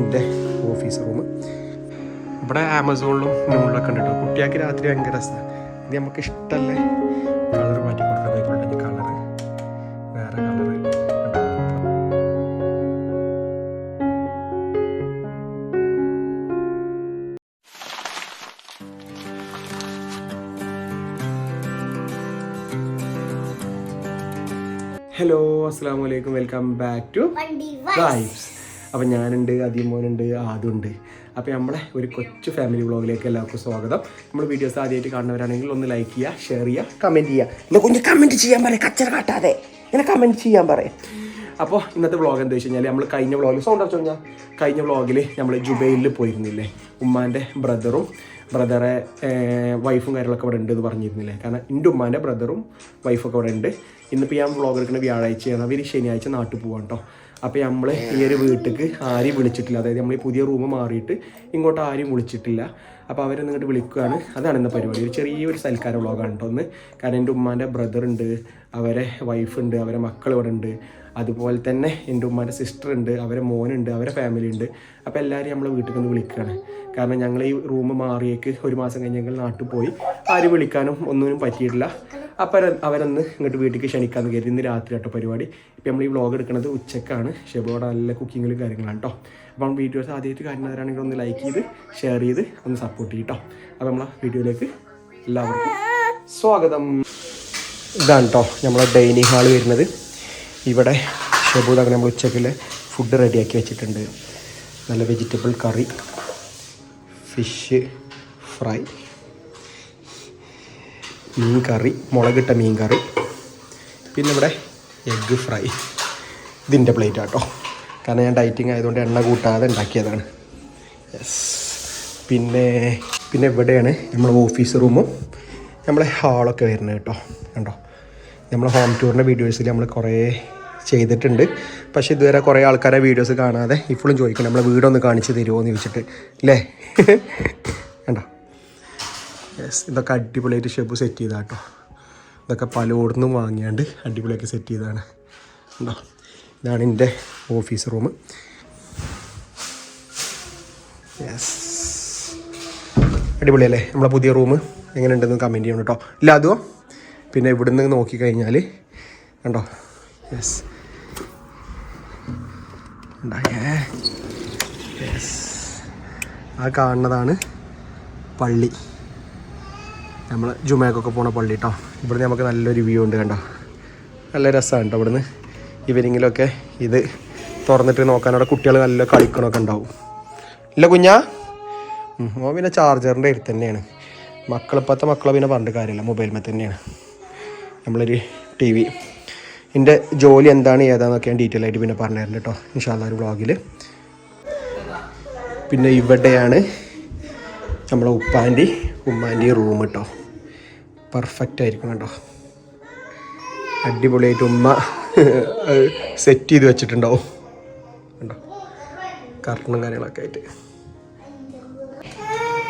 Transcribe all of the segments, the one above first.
എൻ്റെ office room. ഇവിടെ ആമസോണിലും നൂണിലൊക്കെ ഉണ്ട് കേട്ടോ. കുട്ടികൾക്ക് രാത്രി ഭയങ്കര രസമാണ്. ഇത് നമുക്ക് ഇഷ്ടമല്ലേ കളർ മാറ്റി കൊടുക്കാൻ കളറ് വേറെ കളറ്. ഹലോ അസ്സാം വലൈക്കും, വെൽക്കം ബാക്ക് ടു വൈബ്സ്. അപ്പം ഞാനുണ്ട്, അതിമോനുണ്ട്, ആദുണ്ട്. അപ്പോൾ നമ്മളെ ഒരു കൊച്ചു ഫാമിലി വ്ളോഗിലേക്ക് എല്ലാവർക്കും സ്വാഗതം. നമ്മൾ വീഡിയോസ് ആദ്യമായിട്ട് കാണുന്നവരാണെങ്കിൽ ഒന്ന് ലൈക്ക് ചെയ്യുക, ഷെയർ ചെയ്യുക, കമൻറ്റ് ചെയ്യുക. എന്നാൽ കുഞ്ഞ് കമൻറ്റ് ചെയ്യാൻ പറയും, കച്ചറ കാട്ടാതെ ഇങ്ങനെ കമൻറ്റ് ചെയ്യാൻ പറയും. അപ്പോൾ ഇന്നത്തെ വ്ളോഗ് എന്താ വെച്ച് കഴിഞ്ഞാൽ നമ്മൾ കഴിഞ്ഞ വ്ളോഗിൽ കഴിഞ്ഞ വ്ളോഗിൽ നമ്മൾ ജുബൈലിൽ പോയിരുന്നില്ലേ, ഉമ്മാൻ്റെ ബ്രദറെ വൈഫും കാര്യങ്ങളൊക്കെ ഇവിടെ ഉണ്ട് എന്ന് പറഞ്ഞിരുന്നില്ലേ. കാരണം എൻ്റെ ഉമ്മാൻ്റെ ബ്രദറും വൈഫൊക്കെ ഇവിടെ ഉണ്ട്. ഇന്നിപ്പോൾ ഞാൻ വ്ളോഗ് എടുക്കുന്ന വ്യാഴാഴ്ചയാണ്, അവർ ശനിയാഴ്ച നാട്ടിൽ പോകാം കേട്ടോ. അപ്പോൾ നമ്മൾ ഈ ഒരു വീട്ടിലേക്ക് ആരെയും വിളിച്ചിട്ടില്ല, അതായത് നമ്മൾ ഈ പുതിയ റൂം മാറിയിട്ട് ഇങ്ങോട്ട് ആരും വിളിച്ചിട്ടില്ല. അപ്പോൾ അവരെന്നിങ്ങോട്ട് വിളിക്കുകയാണ്. അതാണ് ഇന്ന പരിപാടി. ഒരു ചെറിയൊരു സൽക്കാര വ്ളോഗാണ് കേട്ടോ ഒന്ന്. കാരണം എൻ്റെ ഉമ്മാൻ്റെ ബ്രദറുണ്ട്, അവരെ വൈഫുണ്ട്, അവരെ മക്കൾ ഇവിടെ ഉണ്ട്. അതുപോലെ തന്നെ എൻ്റെ ഉമ്മാൻ്റെ സിസ്റ്റർ ഉണ്ട്, അവരെ മോനുണ്ട്, അവരെ ഫാമിലി ഉണ്ട്. അപ്പോൾ എല്ലാവരും നമ്മളെ വീട്ടിൽ നിന്ന് വിളിക്കുകയാണ്. കാരണം ഞങ്ങൾ ഈ റൂം മാറിയേക്ക് ഒരു മാസം കഴിഞ്ഞ് ഞങ്ങൾ നാട്ടിൽ പോയി, ആരും വിളിക്കാനും ഒന്നിനും പറ്റിയിട്ടില്ല. അപ്പോൾ അവരൊന്ന് ഇങ്ങോട്ട് വീട്ടിലേക്ക് ക്ഷണിക്കാമെന്ന് കരുതി. ഇന്ന് രാത്രി കേട്ടോ പരിപാടി. ഇപ്പോൾ നമ്മൾ ഈ വ്ളോഗ് എടുക്കുന്നത് ഉച്ചക്കാണ്. ഷെബോടെ നല്ല കുക്കിങ്ങിലും കാര്യങ്ങളാണ് കേട്ടോ. അപ്പം വീഡിയോസ് ആദ്യമായിട്ട് കാണുന്നവരാണെങ്കിൽ ഒന്ന് ലൈക്ക് ചെയ്ത് ഷെയർ ചെയ്ത് ഒന്ന് സപ്പോർട്ട് ചെയ്യും കേട്ടോ. അപ്പോൾ നമ്മളെ വീഡിയോയിലേക്ക് എല്ലാവർക്കും സ്വാഗതം. ഇതാണ് കേട്ടോ നമ്മളെ ഡൈനിങ് ഹാൾ വരുന്നത്. ഇവിടെ ഷെബൂദാണ് നമ്മൾ ഉച്ചയ്ക്കുള്ള ഫുഡ് റെഡിയാക്കി വെച്ചിട്ടുണ്ട്. നല്ല വെജിറ്റബിൾ കറി, ഫിഷ് ഫ്രൈ, മീൻ കറി, മുളകിട്ട മീൻ കറി, പിന്നെ ഇവിടെ എഗ്ഗ് ഫ്രൈ. ഇതിൻ്റെ പ്ലേറ്റ് ആട്ടോ, കാരണം ഞാൻ ഡയറ്റിങ് ആയതുകൊണ്ട് എണ്ണ കൂട്ടാതെ ഉണ്ടാക്കിയതാണ്. യെസ്. പിന്നെ ഇവിടെയാണ് നമ്മളെ ഓഫീസ് റൂമും നമ്മളെ ഹാളൊക്കെ വരുന്നത് കേട്ടോ. കണ്ടോ, നമ്മളെ ഹോം ടൂറിൻ്റെ വീഡിയോസിൽ നമ്മൾ കുറേ ചെയ്തിട്ടുണ്ട്. പക്ഷേ ഇതുവരെ കുറേ ആൾക്കാരെ വീഡിയോസ് കാണാതെ ഇപ്പോഴും ചോദിക്കണം നമ്മളെ വീടൊന്ന് കാണിച്ച് തരുമോ എന്ന് ചോദിച്ചിട്ട് അല്ലേ. കണ്ടോ, യെസ്. ഇതൊക്കെ അടിപൊളിയായിട്ട് ഷെബു സെറ്റ് ചെയ്താൽ കേട്ടോ. ഇതൊക്കെ പലയിടത്തുനിന്നും വാങ്ങിയാണ്ട് അടിപൊളിയാക്കി സെറ്റ് ചെയ്തതാണ്. കണ്ടോ, ഇതാണ് എൻ്റെ ഓഫീസ് റൂം. യെസ്, അടിപൊളിയല്ലേ നമ്മളെ പുതിയ റൂം? എങ്ങനെ ഉണ്ടെന്ന് കമൻറ്റ് ചെയ്യണം കേട്ടോ. ഇല്ല അതോ പിന്നെ ഇവിടുന്ന് നോക്കിക്കഴിഞ്ഞാൽ കണ്ടോ, യെസ് യെസ്, ആ കാണുന്നതാണ് പള്ളി, നമ്മൾ ജുമയ്ക്കൊക്കെ പോണ പള്ളി കേട്ടോ. ഇവിടുന്ന് നമുക്ക് നല്ലൊരു വ്യൂ ഉണ്ട്. കണ്ടോ, നല്ല രസമാണ് കേട്ടോ. ഇവിടുന്ന് ഈവനിങ്ങിലൊക്കെ ഇത് തുറന്നിട്ട് നോക്കാൻ അവിടെ കുട്ടികൾ നല്ല കളിക്കണമൊക്കെ ഉണ്ടാവും. ഇല്ല കുഞ്ഞാ? ഓ പിന്നെ ചാർജറിൻ്റെ അടുത്ത് തന്നെയാണ്. ഇപ്പോഴത്തെ മക്കളെ പിന്നെ പറഞ്ഞിട്ട് കാര്യമില്ല, മൊബൈലിൽ തന്നെയാണ് നമ്മളൊരു ടി വി. എൻ്റെ ജോലി എന്താണ് ഏതാണെന്നൊക്കെ ഞാൻ ഡീറ്റെയിൽ ആയിട്ട് പിന്നെ പറഞ്ഞു തരുന്നുണ്ട് കേട്ടോ ഇൻഷാ അല്ലാഹ് ഒരു വ്ളോഗിൽ. പിന്നെ ഇവിടെയാണ് നമ്മളെ ഉമ്മാൻ്റെ റൂം കേട്ടോ. പെർഫെക്റ്റ് ആയിരിക്കും കേട്ടോ, അടിപൊളിയായിട്ട് ഉമ്മ സെറ്റ് ചെയ്ത് വെച്ചിട്ടുണ്ടാവും കേട്ടോ, കർട്ടനും കാര്യങ്ങളൊക്കെ ആയിട്ട്.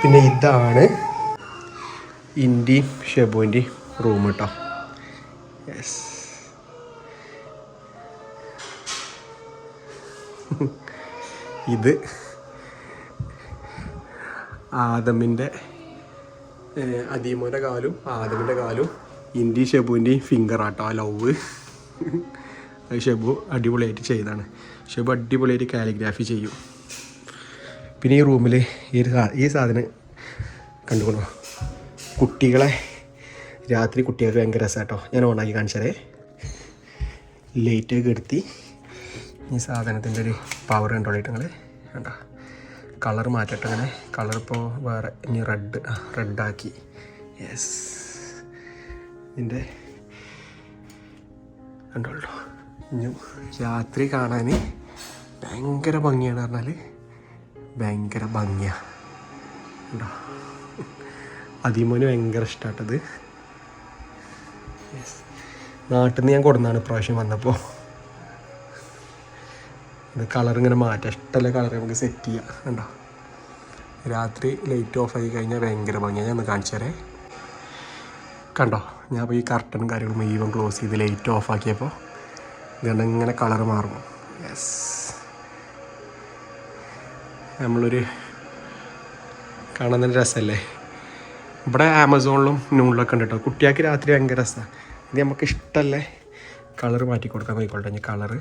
പിന്നെ ഇതാണ് ഇൻ്റെയും ഷെബുവിൻ്റെയും റൂം കേട്ടോ. യെസ്, ഇത് ആദമിൻ്റെ അദീമോൻ്റെ കാലും ആദമിൻ്റെ കാലും ഇൻ്റെയും ഷെബുവിൻ്റെയും ഫിംഗറാട്ടോ ആ ലവ്. അത് ഷെബു അടിപൊളിയായിട്ട് ചെയ്താണ്. ഷെബു അടിപൊളിയായിട്ട് കാലിഗ്രാഫി ചെയ്യും. പിന്നെ ഈ റൂമിൽ ഈ സാധനം കണ്ടുകൊള്ളോ, രാത്രി കുട്ടികൾക്ക് ഭയങ്കര രസമാട്ടോ. ഞാൻ ഓണാക്കി കാണിച്ചാലേ, ലൈറ്റൊക്കെ എടുത്തി ഈ സാധനത്തിൻ്റെ ഒരു പവർ കണ്ടോളിട്ട് നിങ്ങൾ കണ്ടോ. കളർ മാറ്റട്ടെ, അങ്ങനെ കളർ ഇപ്പോൾ വേറെ ഇനി റെഡാക്കി. യെസ്, ഇതിൻ്റെ കണ്ടോളൂ. ഇനി രാത്രി കാണാൻ ഭയങ്കര ഭംഗിയാണ് പറഞ്ഞാൽ ഭയങ്കര ഭംഗിയാണ് കണ്ടോ. അതിമോന് ഭയങ്കര ഇഷ്ടമായിട്ടത്. യെസ്, നാട്ടിൽ നിന്ന് ഞാൻ കൊടുന്നതാണ് ഇപ്രാവശ്യം വന്നപ്പോൾ. ഇത് കളർ ഇങ്ങനെ മാറ്റാം, ഇഷ്ടമല്ല കളർ നമുക്ക് സെറ്റ് ചെയ്യാം കണ്ടോ. രാത്രി ലൈറ്റ് ഓഫ് ആയി കഴിഞ്ഞാൽ ഭയങ്കര ഭംഗിയാണ്. ഞാൻ ഒന്ന് കാണിച്ചു തരേ. കണ്ടോ, ഞാൻ ഇപ്പോൾ ഈ കർട്ടനും കാര്യങ്ങളും മുഴുവൻ ക്ലോസ് ചെയ്ത് ലൈറ്റ് ഓഫ് ആക്കിയപ്പോൾ ഇങ്ങനെ കളർ മാറും. യെസ്, നമ്മളൊരു കാണാൻ തന്നെ രസമല്ലേ. ഇവിടെ ആമസോണിലും നൂണിലൊക്കെ ഉണ്ട് കേട്ടോ. കുട്ടിയാൾക്ക് രാത്രി ഭയങ്കര രസമാണ്. ഇത് നമുക്ക് ഇഷ്ടമല്ലേ കളറ് മാറ്റി കൊടുക്കാൻ പോയിക്കോട്ടെ. ഇനി കളറ്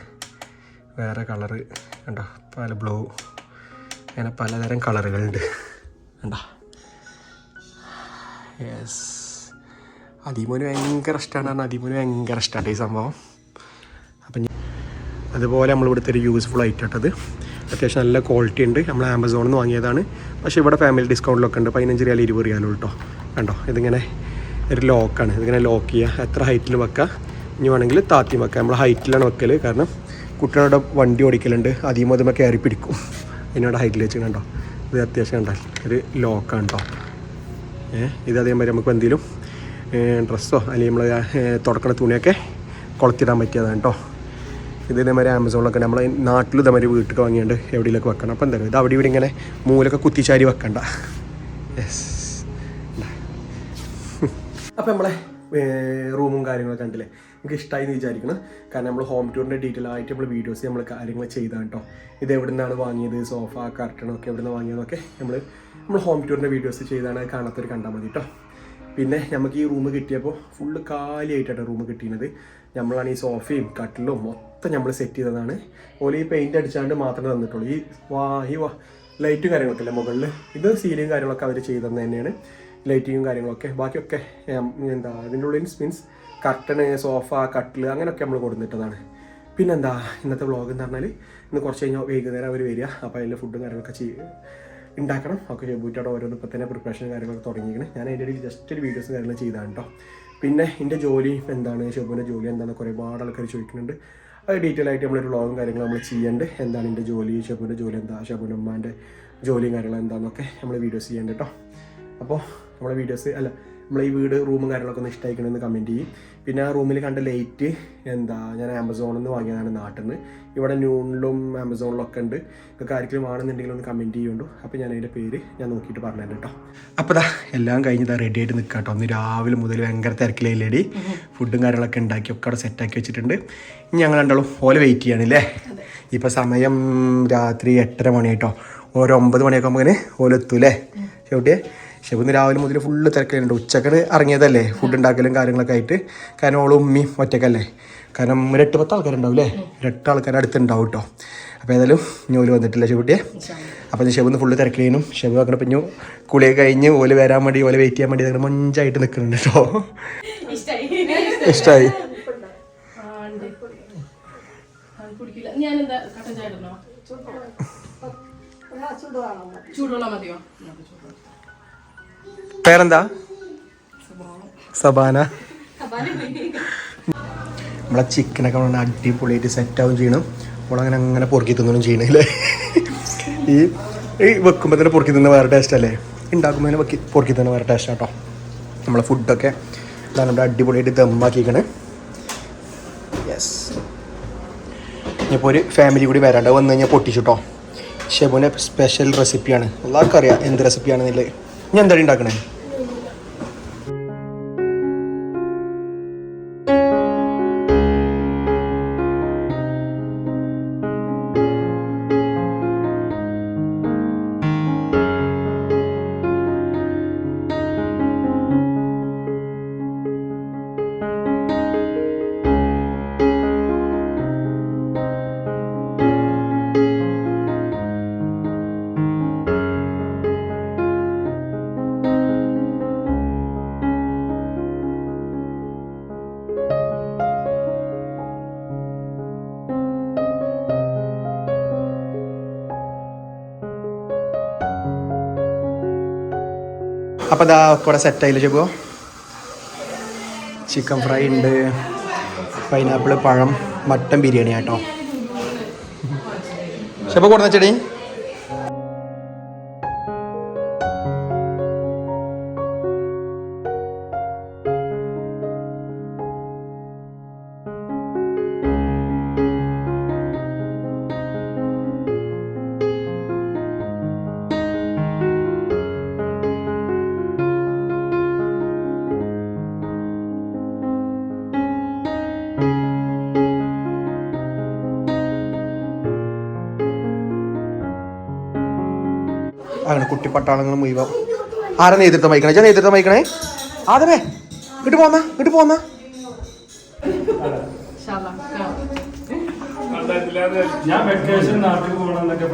വേറെ കളറ് കണ്ടോ, പല ബ്ലൂ, അങ്ങനെ പലതരം കളറുകളുണ്ട് കണ്ടോ. യെസ്, അതിമോന് ഭയങ്കര ഇഷ്ടമാണ് പറഞ്ഞാൽ അതിമോന് ഭയങ്കര ഇഷ്ടമാണ് ഈ സംഭവം. അപ്പം അതുപോലെ നമ്മളിവിടുത്തെ ഒരു യൂസ്ഫുൾ ഐറ്റം ഇട്ടത് അത്യാവശ്യം നല്ല ക്വാളിറ്റി ഉണ്ട്. നമ്മൾ ആമസോണിൽ നിന്ന് വാങ്ങിയതാണ്. പക്ഷേ ഇവിടെ ഫാമിലി ഡിസ്കൗണ്ടിലൊക്കെ ഉണ്ട്. 15 റിയാൽ 20 റിയാലും കേട്ടോ. കണ്ടോ, ഇതിങ്ങനെ ഒരു ലോക്കാണ്. ഇതിങ്ങനെ ലോക്ക് ചെയ്യുക, എത്ര ഹൈറ്റിൽ വെക്കുക, ഇനി വേണമെങ്കിൽ താത്തി വെക്കുക. നമ്മൾ ഹൈറ്റിലാണ് വെക്കൽ, കാരണം കുട്ടികളുടെ വണ്ടി ഓടിക്കലുണ്ട്, അധികം അതുമ്മ കയറി പിടിക്കും. അതിനോട് ഹൈറ്റിൽ വെച്ച് കണ്ടോ. ഇത് അത്യാവശ്യം കണ്ടാൽ ഒരു ലോക്കാണ് കേട്ടോ. ഇത് അതേമാതിരി നമുക്ക് എന്തെങ്കിലും ഡ്രസ്സോ അല്ലെങ്കിൽ നമ്മൾ തുടക്കണ തുണിയൊക്കെ കൊളുത്തിടാൻ പറ്റിയതാണ് കേട്ടോ. ഇത് ഇതേമാതിരി ആമസോണിലൊക്കെ നമ്മൾ നാട്ടിൽ ഇതേമാതിരി വീട്ടിൽ വാങ്ങിയാണ്ട് എവിടെയെങ്കിലൊക്കെ വെക്കണം. അപ്പോൾ എന്താ പറയുക, ഇത് അവിടെ ഇവിടെ ഇങ്ങനെ മൂലൊക്കെ കുത്തിച്ചാരി വെക്കണ്ട. യെസ്. അപ്പോൾ നമ്മളെ റൂമും കാര്യങ്ങളൊക്കെ കണ്ടില്ലേ, നമുക്ക് ഇഷ്ടമായി എന്ന് വിചാരിക്കണം. കാരണം നമ്മൾ ഹോം ടൂറിൻ്റെ ഡീറ്റെയിൽ ആയിട്ട് നമ്മൾ വീഡിയോസ് നമ്മൾ കാര്യങ്ങൾ ചെയ്താണ് കേട്ടോ. ഇത് എവിടെ നിന്നാണ് വാങ്ങിയത്, സോഫ കർട്ടണൊക്കെ എവിടെ നിന്ന് വാങ്ങിയതൊക്കെ നമ്മൾ ഹോം ടൂറിൻ്റെ വീഡിയോസ് ചെയ്താണ്. കാണാത്തൊരു കണ്ടാൽ മതി കേട്ടോ. പിന്നെ നമുക്ക് ഈ റൂം കിട്ടിയപ്പോൾ ഫുള്ള് കാലിയായിട്ടാണ് റൂം കിട്ടിയത്. നമ്മളാണ് ഈ സോഫയും കട്ടിലും മൊത്തം നമ്മൾ സെറ്റ് ചെയ്തതാണ്. ഓല് ഈ പെയിൻറ്റ് അടിച്ചാണ്ട് മാത്രമേ തന്നിട്ടുള്ളൂ. ഈ ലൈറ്റും കാര്യങ്ങളൊക്കെ അല്ലേ മുകളിൽ, ഇത് സീലിങ്ങും കാര്യങ്ങളൊക്കെ അവർ ചെയ്തതെന്ന് തന്നെയാണ്. ലൈറ്റിങ്ങും കാര്യങ്ങളൊക്കെ ബാക്കിയൊക്കെ എന്താ ഇതിൻ്റെ ഉള്ളിൽ മീൻസ് കർട്ടന്, സോഫ, കട്ടിൽ അങ്ങനെയൊക്കെ നമ്മൾ കൊടുത്തിട്ടതാണ്. പിന്നെന്താ ഇന്നത്തെ വ്ളോഗ് എന്ന് പറഞ്ഞാൽ, ഇന്ന് കുറച്ച് കഴിഞ്ഞാൽ വൈകുന്നേരം അവർ വരിക. അപ്പോൾ അതിൻ്റെ ഫുഡും കാര്യങ്ങളൊക്കെ ഉണ്ടാക്കണം. ഒക്കെ ഷെബൂറ്റോടെ ഓരോന്ന് ഇപ്പോൾ തന്നെ പ്രിപ്പറേഷൻ കാര്യങ്ങളൊക്കെ തുടങ്ങിയിരിക്കണം. ഞാൻ അതിൻ്റെ ഇടയിൽ ജസ്റ്റ് ഒരു വീഡിയോസ് കാര്യങ്ങൾ ചെയ്താണ് കേട്ടോ. പിന്നെ എൻ്റെ ജോലി എന്താണ്, ഷെബുവിൻ്റെ ജോലി എന്താണെന്ന് ഒരുപാട് ആൾക്കാർ ചോദിക്കുന്നുണ്ട്. അത് ഡീറ്റെയിൽ ആയിട്ട് നമ്മളൊരു വ്ളോഗും കാര്യങ്ങളും നമ്മൾ ചെയ്യേണ്ടത്. എന്താണ് എൻ്റെ ജോലി, ഷെബുവിൻ്റെ ജോലി എന്താ, ഷെബുവിൻ്റെ ഉമ്മാൻ്റെ ജോലിയും കാര്യങ്ങളും എന്താണെന്നൊക്കെ നമ്മൾ വീഡിയോസ് ചെയ്യേണ്ടത് കേട്ടോ. അപ്പോൾ നമ്മളെ വീഡിയോസ് നമ്മളെ ഈ വീട് റൂമും കാര്യങ്ങളൊക്കെ ഒന്ന് ഇഷ്ടമായിക്കണമെന്ന് കമൻറ്റ് ചെയ്യും. പിന്നെ ആ റൂമിൽ കണ്ട ലൈറ്റ് ഞാൻ ആമസോണിൽ നിന്ന് വാങ്ങിയതാണ് നാട്ടിൽ നിന്ന്. ഇവിടെ ന്യൂണിലും ആമസോണിലൊക്കെ ഉണ്ട്. ഇതൊക്കെ ആർക്കെങ്കിലും ആണെന്നുണ്ടെങ്കിൽ ഒന്ന് കമൻറ്റ് ചെയ്യുന്നുണ്ടോ. അപ്പോൾ ഞാൻ അതിൻ്റെ പേര് നോക്കിയിട്ട് പറഞ്ഞു കേട്ടോ. അപ്പോൾ എല്ലാം കഴിഞ്ഞ് റെഡി ആയിട്ട് നിൽക്കാം കേട്ടോ. ഒന്ന് രാവിലെ മുതൽ ഭയങ്കര തിരക്കിലേടി ഫുഡും കാര്യങ്ങളൊക്കെ ഉണ്ടാക്കി ഒക്കെ അവിടെ സെറ്റാക്കി വെച്ചിട്ടുണ്ട്. ഇനി ഞങ്ങൾ രണ്ടാളും ഓലെ വെയിറ്റ് ചെയ്യണല്ലേ. ഇപ്പോൾ സമയം രാത്രി 8:30 മണിയായിട്ടോ. ഒരു 9 മണിയൊക്കെ ആകുമ്പോൾ ഓലെത്തൂല്ലേ ഷെബുട്ടിയെ. ഷെബുന്ന് രാവിലെ മുതൽ ഫുള്ള് തിരക്കലുണ്ട്. ഉച്ചക്കന് ഇറങ്ങിയതല്ലേ ഫുഡ് ഉണ്ടാക്കലും കാര്യങ്ങളൊക്കെ ആയിട്ട്. കാരണം ഓളും ഉമ്മയും ഒറ്റക്കല്ലേ. കാരണം 8-10 ആൾക്കാരുണ്ടാവും അല്ലേ. 8 ആൾക്കാർ അടുത്തുണ്ടാവും കേട്ടോ. അപ്പോൾ ഏതായാലും ഓല് വന്നിട്ടില്ല ഷെബുട്ടിയെ. അപ്പോൾ ഷെബുന്ന് ഫുള്ള് തിരക്കിലേനും. ഷെബു അങ്ങനെ പിന്നെ കുളിയൊക്കെ കഴിഞ്ഞ് ഓല് വരാൻ വേണ്ടി ഓലെ വെയിറ്റ് ചെയ്യാൻ വേണ്ടി അങ്ങനെ മഞ്ചായിട്ട് നിൽക്കുന്നുണ്ട് കേട്ടോ. ഇഷ്ടമായി. പേരെന്താ? സബാന. നമ്മളെ ചിക്കനൊക്കെ അടിപൊളിയായിട്ട് സെറ്റാവും ചെയ്യണം. നമ്മളങ്ങനെ അങ്ങനെ പൊറുക്കി തിന്നണം ചെയ്യണല്ലേ. ഈ വെക്കുമ്പോൾ തന്നെ പൊറുക്കി തിന്ന വേറെ ടേസ്റ്റ് അല്ലേ, ഉണ്ടാക്കുമ്പോൾ തന്നെ പൊറുക്കി തിന്ന വേറെ ടേസ്റ്റ് കേട്ടോ. നമ്മളെ ഫുഡൊക്കെ നമ്മുടെ അടിപൊളിയായിട്ട് ദമ്മാക്കിക്കണേ. യെസ്. ഇനിയിപ്പോൾ ഒരു ഫാമിലി കൂടി വരാണ്ട് വന്നു കഴിഞ്ഞാൽ പൊട്ടിച്ചിട്ടോ. ഷെബുവിൻ്റെ സ്പെഷ്യൽ റെസിപ്പിയാണ്. എല്ലാവർക്കും അറിയാം എന്ത് റെസിപ്പിയാണെന്നില്ലേ. ഞാൻ എന്തായാലും ഉണ്ടാക്കണേ. അപ്പോൾ ഇതാ കൂടെ സെറ്റായില്ല ചെപ്പോ. ചിക്കൻ ഫ്രൈ ഉണ്ട്, പൈനാപ്പിൾ, പഴം, മട്ടൻ ബിരിയാണി ആട്ടോ. ചെപ്പോ കൊടുന്ന ചെടി. അങ്ങനെ കുട്ടി പട്ടാളങ്ങൾ മുഴുവൻ. ആരാ നേതൃത്വം വഹിക്കണേ? ഞാൻ നേതൃത്വം വഹിക്കണേ. ആദമേ ഇങ്ങോട്ട് പോന്നാ, ഇങ്ങോട്ട് പോന്നാ. ഞാൻ വെക്കേഷൻ നാട്ടിൽ പോകണമെന്നൊക്കെ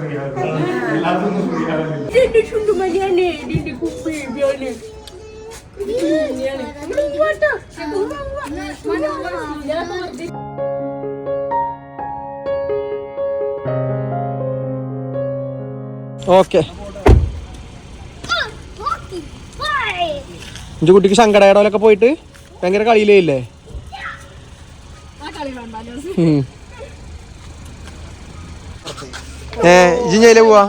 ഓക്കെ. എന്റെ കുട്ടിക്ക് സങ്കടകടയിലൊക്കെ പോയിട്ട് ഭയങ്കര കളിയിലേ ഇല്ലേ? ഇജിഞ്ഞയിലേ പോവാ?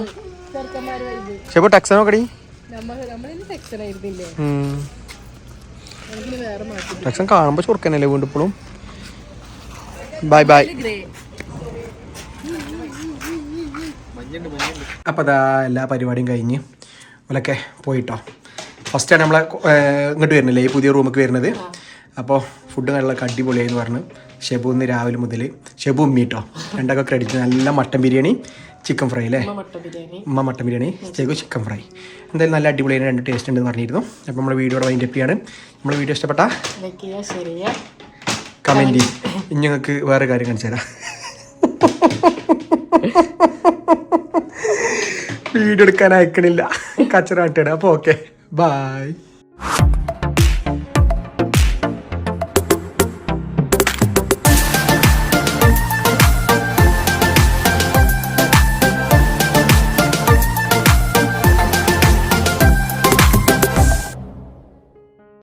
ഷെബു ടെക്സൻ നോക്കടി. ടെക്സൻ കാണുമ്പോ ചുറുക്കനല്ലേ വീണ്ടും ഇപ്പോഴും. Bye bye. അപ്പോൾ അതാ എല്ലാ പരിപാടിയും കഴിഞ്ഞ് ഓലൊക്കെ പോയിട്ടോ. ഫസ്റ്റാണ് നമ്മളെ ഇങ്ങോട്ട് വരുന്നില്ലേ, ഈ പുതിയ റൂമിലേക്ക് വരുന്നത്. അപ്പോൾ ഫുഡ് കാര്യങ്ങളൊക്കെ അടിപൊളിയായെന്ന് പറഞ്ഞു. ഷെബു ഇന്ന് രാവിലെ മുതൽ ഷെബു ഉമ്മീട്ടോ രണ്ടൊക്കെ ക്രെഡിറ്റ്. നല്ല മട്ടൻ ബിരിയാണി, ചിക്കൻ ഫ്രൈ അല്ലേ? ഉമ്മ mutton biryani, Shebu chicken fry. എന്തായാലും നല്ല അടിപൊളിയായി, രണ്ട് ടേസ്റ്റ് ഉണ്ടെന്ന് പറഞ്ഞിരുന്നു. അപ്പോൾ നമ്മുടെ വീഡിയോയുടെ വൈൻഡ് അപ്പ് ചെയ്യാണ്. നമ്മുടെ വീഡിയോ ഇഷ്ടപ്പെട്ടാൽ കമൻറ്റ് ചെയ്യും. ഇനി ഞങ്ങൾക്ക് വേറെ കാര്യം കാണിച്ചു തരാം. വീഡിയോ എടുക്കാൻ അയക്കണില്ല, കച്ചറാട്ടാണ്. അപ്പോൾ ഓക്കെ, ബൈ.